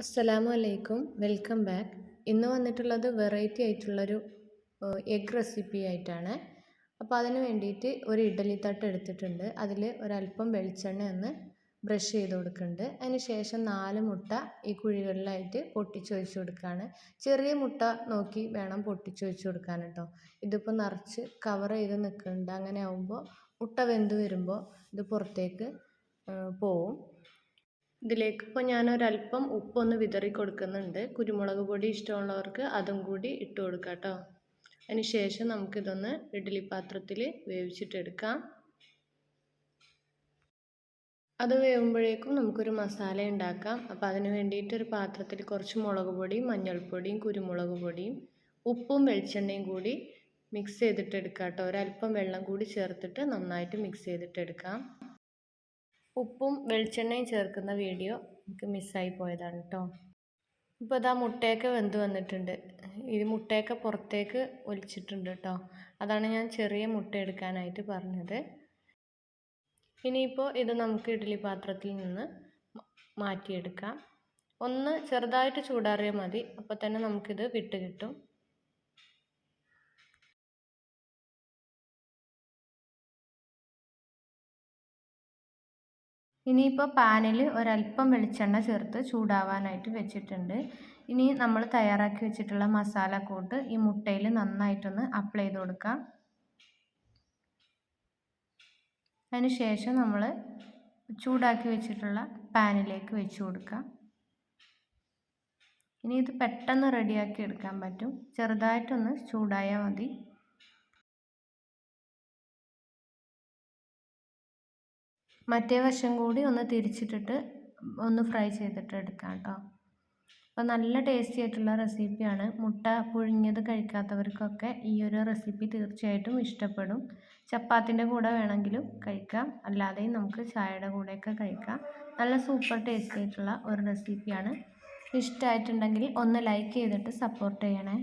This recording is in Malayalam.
അസ്സലാമു അലൈക്കും. Welcome back. ഇന്ന് വന്നിട്ടുള്ളത് വെറൈറ്റി ആയിട്ടുള്ളൊരു എഗ് റെസിപ്പി ആയിട്ടാണ്. അപ്പോൾ അതിന് വേണ്ടിയിട്ട് ഒരു ഇഡ്ഡലി തട്ട് എടുത്തിട്ടുണ്ട്. അതിൽ ഒരല്പം വെളിച്ചെണ്ണ ഒന്ന് ബ്രഷ് ചെയ്ത് കൊടുക്കുന്നുണ്ട്. അതിന് ശേഷം 4 മുട്ട ഈ കുഴികളിലായിട്ട് പൊട്ടിച്ചൊഴിച്ച് കൊടുക്കുകയാണ്. ചെറിയ മുട്ട നോക്കി വേണം പൊട്ടിച്ചൊഴിച്ച് കൊടുക്കാൻ കേട്ടോ. ഇതിപ്പോൾ നിറച്ച് കവർ ചെയ്ത് നിൽക്കുന്നുണ്ട്. അങ്ങനെ ആകുമ്പോൾ മുട്ട വെന്ത് വരുമ്പോൾ ഇത് പുറത്തേക്ക് പോവും. ഇതിലേക്ക് ഇപ്പോൾ ഞാനൊരല്പം ഉപ്പൊന്ന് വിതറി കൊടുക്കുന്നുണ്ട്. കുരുമുളക് പൊടി ഇഷ്ടമുള്ളവർക്ക് അതും കൂടി ഇട്ട് കൊടുക്കാം കേട്ടോ. അതിന് ശേഷം നമുക്കിതൊന്ന് ഇഡ്ഡലി പാത്രത്തിൽ വേവിച്ചിട്ടെടുക്കാം. അത് വേവുമ്പോഴേക്കും നമുക്കൊരു മസാല ഉണ്ടാക്കാം. അപ്പോൾ അതിന് വേണ്ടിയിട്ട് ഒരു പാത്രത്തിൽ കുറച്ച് മുളക് പൊടിയും മഞ്ഞൾപ്പൊടിയും കുരുമുളക് പൊടിയും ഉപ്പും വെളിച്ചെണ്ണയും കൂടി മിക്സ് ചെയ്തിട്ടെടുക്കാം കേട്ടോ. ഒരല്പം വെള്ളം കൂടി ചേർത്തിട്ട് നന്നായിട്ട് മിക്സ് ചെയ്തിട്ടെടുക്കാം. ഉപ്പും വെളിച്ചെണ്ണയും ചേർക്കുന്ന വീഡിയോ എനിക്ക് മിസ്സായി പോയതാണ് കേട്ടോ. ഇപ്പോൾ ഇതാ മുട്ടയൊക്കെ വെന്ത് വന്നിട്ടുണ്ട്. ഇത് മുട്ടയൊക്കെ പുറത്തേക്ക് ഒലിച്ചിട്ടുണ്ട് കേട്ടോ. അതാണ് ഞാൻ ചെറിയ മുട്ട എടുക്കാനായിട്ട് പറഞ്ഞത്. ഇനിയിപ്പോൾ ഇത് നമുക്ക് ഇഡ്ഡലി പാത്രത്തിൽ നിന്ന് മാറ്റിയെടുക്കാം. ഒന്ന് ചെറുതായിട്ട് ചൂടാറിയാൽ മതി. അപ്പോൾ തന്നെ നമുക്കിത് വിട്ട് കിട്ടും. ഇനിയിപ്പോൾ പാനിൽ ഒരല്പം വെളിച്ചെണ്ണ ചേർത്ത് ചൂടാവാനായിട്ട് വെച്ചിട്ടുണ്ട്. ഇനി നമ്മൾ തയ്യാറാക്കി വെച്ചിട്ടുള്ള മസാലക്കൂട്ട് ഈ മുട്ടയിൽ നന്നായിട്ടൊന്ന് അപ്ലൈ ചെയ്ത് കൊടുക്കാം. അതിന് ശേഷം നമ്മൾ ചൂടാക്കി വെച്ചിട്ടുള്ള പാനിലേക്ക് വെച്ച് കൊടുക്കാം. ഇനി ഇത് പെട്ടെന്ന് റെഡിയാക്കി എടുക്കാൻ പറ്റും. ചെറുതായിട്ടൊന്ന് ചൂടായാൽ മതി. മറ്റേ വശം കൂടി ഒന്ന് തിരിച്ചിട്ടിട്ട് ഒന്ന് ഫ്രൈ ചെയ്തിട്ട് എടുക്കാം കേട്ടോ. അപ്പോൾ നല്ല ടേസ്റ്റി ആയിട്ടുള്ള റെസിപ്പിയാണ്. മുട്ട പുഴുങ്ങിയത് കഴിക്കാത്തവർക്കൊക്കെ ഈ ഒരു റെസിപ്പി തീർച്ചയായിട്ടും ഇഷ്ടപ്പെടും. ചപ്പാത്തിൻ്റെ കൂടെ വേണമെങ്കിലും കഴിക്കാം, അല്ലാതെയും നമുക്ക് ചായയുടെ കൂടെയൊക്കെ കഴിക്കാം. നല്ല സൂപ്പർ ടേസ്റ്റി ആയിട്ടുള്ള ഒരു റെസിപ്പിയാണ്. ഇഷ്ടമായിട്ടുണ്ടെങ്കിൽ ഒന്ന് ലൈക്ക് ചെയ്തിട്ട് സപ്പോർട്ട് ചെയ്യണേ.